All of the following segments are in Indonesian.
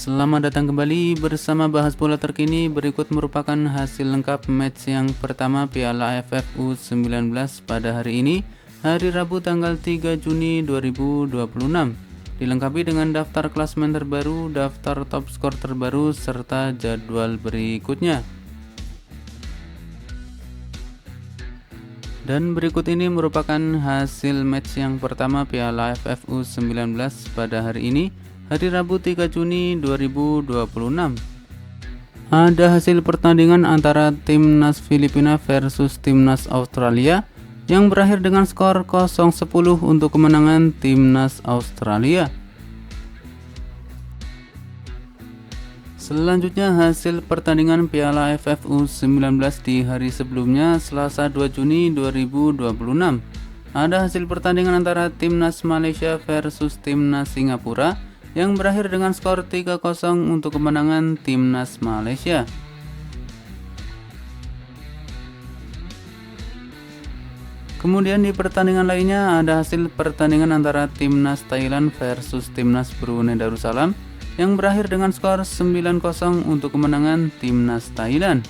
Selamat datang kembali bersama bahas bola terkini. Berikut merupakan hasil lengkap match yang pertama Piala AFF U19 pada hari ini, hari Rabu tanggal 3 Juni 2026. Dilengkapi dengan daftar klasemen terbaru, daftar top skor terbaru, serta jadwal berikutnya. Dan berikut ini merupakan hasil match yang pertama Piala AFF U19 pada hari ini, hari Rabu 3 Juni 2026. Ada hasil pertandingan antara Timnas Filipina versus Timnas Australia yang berakhir dengan skor 0-10 untuk kemenangan Timnas Australia. Selanjutnya hasil pertandingan Piala AFF U19 di hari sebelumnya, Selasa 2 Juni 2026. Ada hasil pertandingan antara Timnas Malaysia versus Timnas Singapura yang berakhir dengan skor 3-0 untuk kemenangan Timnas Malaysia. Kemudian di pertandingan lainnya ada hasil pertandingan antara Timnas Thailand versus Timnas Brunei Darussalam yang berakhir dengan skor 9-0 untuk kemenangan Timnas Thailand.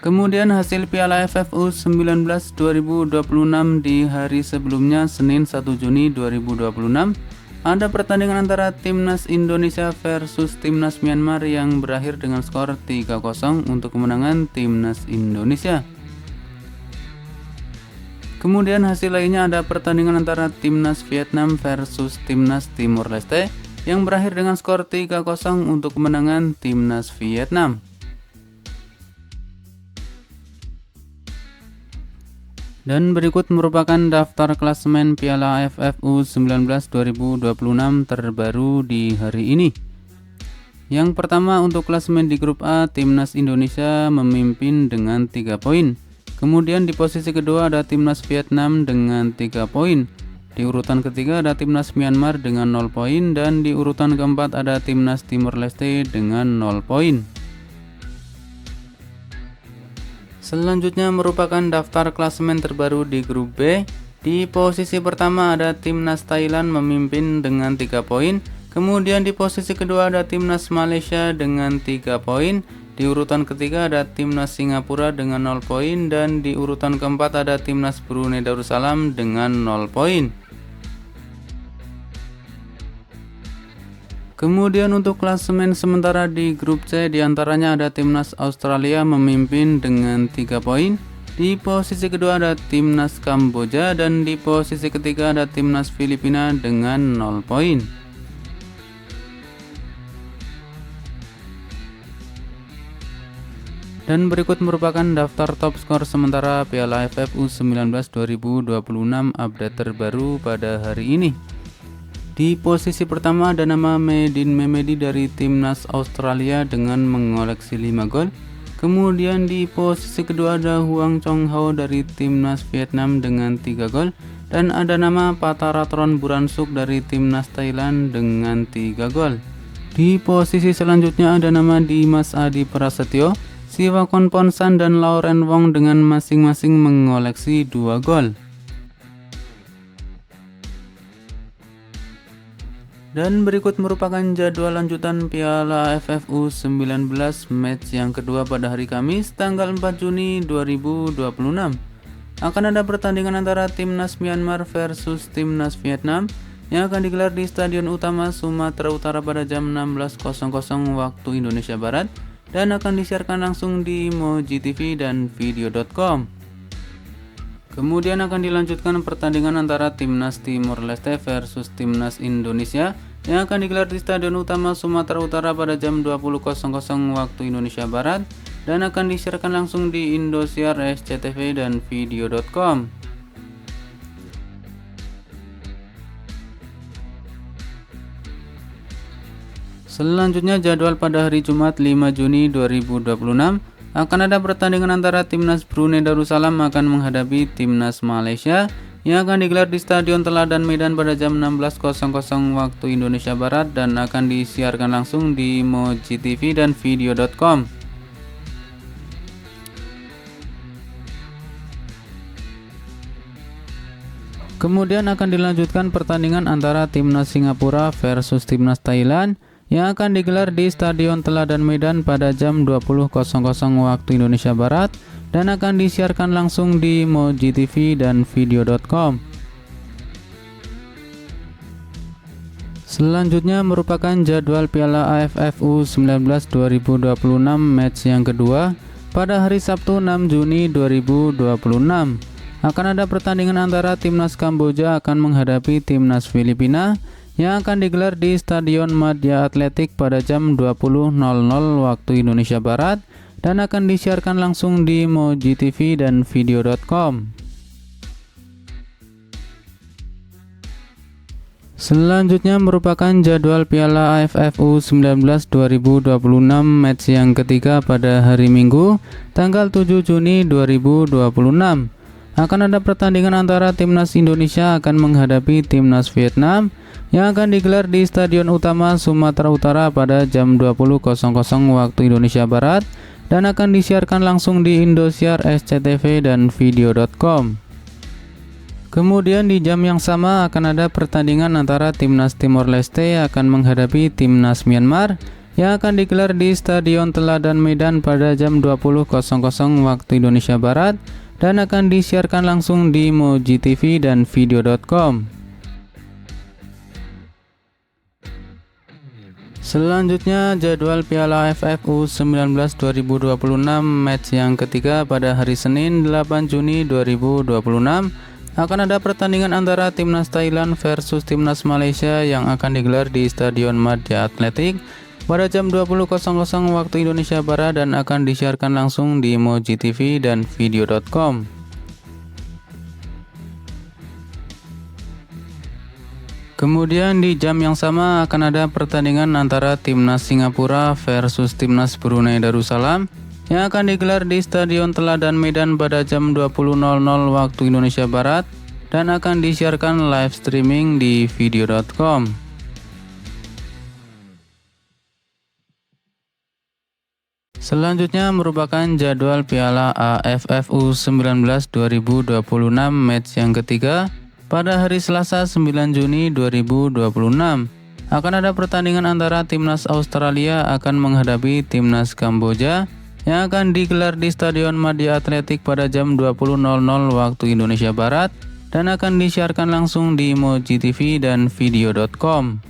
Kemudian hasil Piala AFF U19 2026 di hari sebelumnya, Senin 1 Juni 2026, ada pertandingan antara Timnas Indonesia versus Timnas Myanmar yang berakhir dengan skor 3-0 untuk kemenangan Timnas Indonesia. Kemudian hasil lainnya ada pertandingan antara Timnas Vietnam versus Timnas Timor Leste yang berakhir dengan skor 3-0 untuk kemenangan Timnas Vietnam. Dan berikut merupakan daftar klasemen Piala AFF U19 2026 terbaru di hari ini. Yang pertama untuk klasemen di grup A, Timnas Indonesia memimpin dengan 3 poin. Kemudian di posisi kedua ada Timnas Vietnam dengan 3 poin. Di urutan ketiga ada Timnas Myanmar dengan 0 poin, dan di urutan keempat ada Timnas Timor Leste dengan 0 poin. Selanjutnya merupakan daftar klasemen terbaru di grup B. Di posisi pertama ada Timnas Thailand memimpin dengan 3 poin. Kemudian di posisi kedua ada Timnas Malaysia dengan 3 poin. Di urutan ketiga ada Timnas Singapura dengan 0 poin, dan di urutan keempat ada Timnas Brunei Darussalam dengan 0 poin. Kemudian untuk klasemen sementara di grup C, diantaranya ada Timnas Australia memimpin dengan 3 poin. Di posisi kedua ada Timnas Kamboja, dan di posisi ketiga ada Timnas Filipina dengan 0 poin. Dan berikut merupakan daftar top skor sementara Piala AFF U19 2026 update terbaru pada hari ini. Di posisi pertama ada nama Medin Memedi dari Timnas Australia dengan mengoleksi 5 gol. Kemudian di posisi kedua ada Huang Chong Hao dari Timnas Vietnam dengan 3 gol. Dan ada nama Pataratron Buransuk dari Timnas Thailand dengan 3 gol. Di posisi selanjutnya ada nama Dimas Adi Prasetyo, Siwakon Ponsan, dan Lauren Wong dengan masing-masing mengoleksi 2 gol. Dan berikut merupakan jadwal lanjutan Piala AFF U19 match yang kedua pada hari Kamis tanggal 4 Juni 2026. Akan ada pertandingan antara Timnas Myanmar versus Timnas Vietnam yang akan digelar di Stadion Utama Sumatera Utara pada jam 16.00 waktu Indonesia Barat dan akan disiarkan langsung di Moji TV dan video.com. Kemudian akan dilanjutkan pertandingan antara Timnas Timor Leste versus Timnas Indonesia yang akan digelar di Stadion Utama Sumatera Utara pada jam 20.00 waktu Indonesia Barat dan akan disiarkan langsung di Indosiar, SCTV, dan video.com. Selanjutnya jadwal pada hari Jumat 5 Juni 2026 akan ada pertandingan antara Timnas Brunei Darussalam akan menghadapi Timnas Malaysia yang akan digelar di Stadion Teladan Medan pada jam 16.00 waktu Indonesia Barat dan akan disiarkan langsung di Moji TV dan video.com. Kemudian akan dilanjutkan pertandingan antara timnas Singapura versus timnas Thailand yang akan digelar di Stadion Teladan Medan pada jam 20.00 waktu Indonesia Barat dan akan disiarkan langsung di MojiTV dan video.com. Selanjutnya merupakan jadwal Piala AFF U19 2026 match yang kedua pada hari Sabtu 6 Juni 2026. Akan ada pertandingan antara timnas Kamboja akan menghadapi timnas Filipina yang akan digelar di Stadion Madya Atletik pada jam 20.00 waktu Indonesia Barat dan akan disiarkan langsung di MojiTV dan video.com. Selanjutnya merupakan jadwal Piala AFF U19 2026 match yang ketiga pada hari Minggu tanggal 7 Juni 2026. Akan ada pertandingan antara timnas Indonesia akan menghadapi timnas Vietnam yang akan digelar di Stadion Utama Sumatera Utara pada jam 20.00 waktu Indonesia Barat dan akan disiarkan langsung di Indosiar, SCTV dan video.com. Kemudian di jam yang sama akan ada pertandingan antara timnas Timor Leste akan menghadapi timnas Myanmar yang akan digelar di Stadion Teladan Medan pada jam 20.00 waktu Indonesia Barat dan akan disiarkan langsung di MojiTV dan video.com. Selanjutnya jadwal Piala AFF U19 2026 match yang ketiga pada hari Senin 8 Juni 2026 akan ada pertandingan antara timnas Thailand versus timnas Malaysia yang akan digelar di Stadion Madya Atletik pada jam 20.00 waktu Indonesia Barat dan akan disiarkan langsung di MojiTV dan video.com. Kemudian di jam yang sama akan ada pertandingan antara timnas Singapura versus timnas Brunei Darussalam yang akan digelar di Stadion Teladan Medan pada jam 20.00 waktu Indonesia Barat dan akan disiarkan live streaming di video.com. Selanjutnya merupakan jadwal Piala AFF U19 2026 match yang ketiga pada hari Selasa 9 Juni 2026. Akan ada pertandingan antara timnas Australia akan menghadapi timnas Kamboja yang akan digelar di Stadion Madya Atletik pada jam 20.00 waktu Indonesia Barat dan akan disiarkan langsung di MojiTV dan video.com.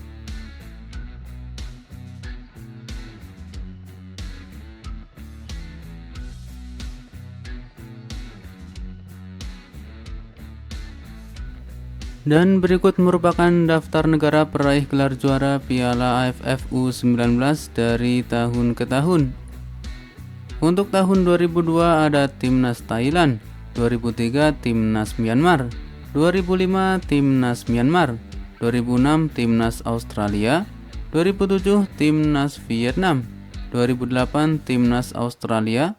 Dan berikut merupakan daftar negara peraih gelar juara Piala AFF U19 dari tahun ke tahun. Untuk tahun 2002 ada timnas Thailand, 2003 timnas Myanmar, 2005 timnas Myanmar, 2006 timnas Australia, 2007 timnas Vietnam, 2008 timnas Australia,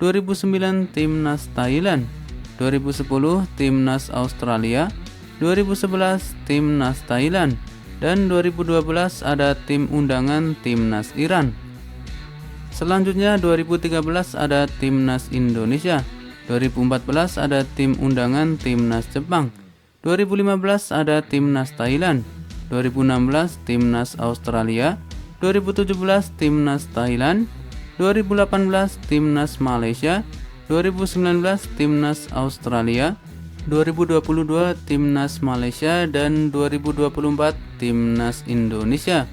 2009 timnas Thailand, 2010 timnas Australia, 2011 timnas Thailand, dan 2012 ada tim undangan timnas Iran. Selanjutnya 2013 ada timnas Indonesia, 2014 ada tim undangan timnas Jepang, 2015 ada timnas Thailand, 2016 timnas Australia, 2017 timnas Thailand, 2018 timnas Malaysia, 2019 timnas Australia, 2022 timnas Malaysia, dan 2024 timnas Indonesia.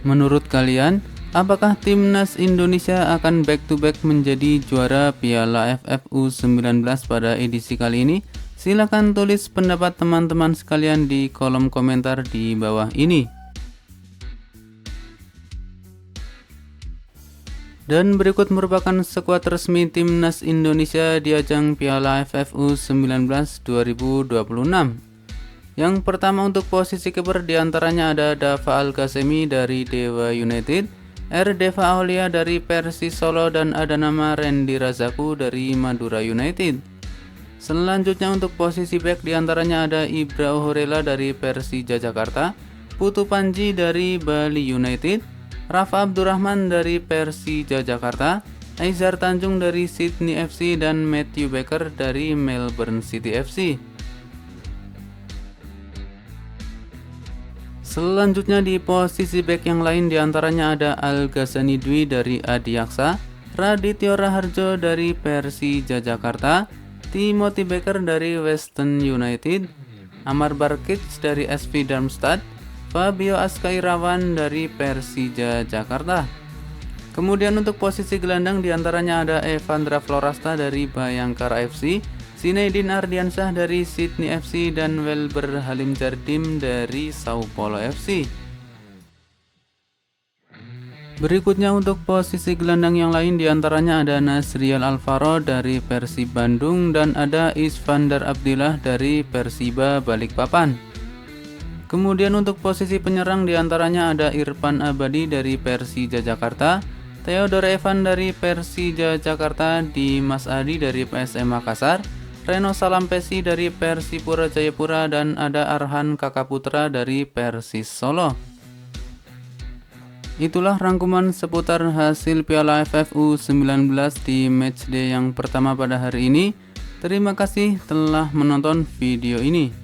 Menurut kalian, apakah timnas Indonesia akan back-to-back menjadi juara Piala AFF U19 pada edisi kali ini? Silakan tulis pendapat teman-teman sekalian di kolom komentar di bawah ini. Dan berikut merupakan skuad resmi timnas Indonesia di ajang Piala AFF U19 2026. Yang pertama untuk posisi kiper diantaranya ada Dava Al-Qasemi dari Dewa United, Deva Aulia dari Persis Solo, dan ada nama Randy Razaku dari Madura United. Selanjutnya untuk posisi bek diantaranya ada Ibra Ohorela dari Persija Jakarta, Putu Panji dari Bali United, Rafa Abdurrahman dari Persija Jakarta, Aizar Tanjung dari Sydney FC, dan Matthew Baker dari Melbourne City FC. Selanjutnya di posisi back yang lain diantaranya ada Al Ghazani Dwi dari Adiaksa, Radityo Raharjo dari Persija Jakarta, Timothy Becker dari Western United, Amar Barkic dari SV Darmstadt, Fabio Askairawan dari Persija Jakarta. Kemudian untuk posisi gelandang diantaranya ada Evandra Florasta dari Bayangkara FC, Zinedine Ardiansyah dari Sydney FC, dan Welber Halim Jardim dari Sao Paulo FC. Berikutnya untuk posisi gelandang yang lain diantaranya ada Nasriel Alvaro dari Persib Bandung dan ada Isfandar Abdillah dari Persiba Balikpapan. Kemudian untuk posisi penyerang diantaranya ada Irfan Abadi dari Persija Jakarta, Theodore Evan dari Persija Jakarta, Dimas Adi dari PSM Makassar, Reno Salampesi dari Persipura Jayapura, dan ada Arhan Kakaputra dari Persis Solo. Itulah rangkuman seputar hasil Piala AFF U19 di matchday yang pertama pada hari ini. Terima kasih telah menonton video ini.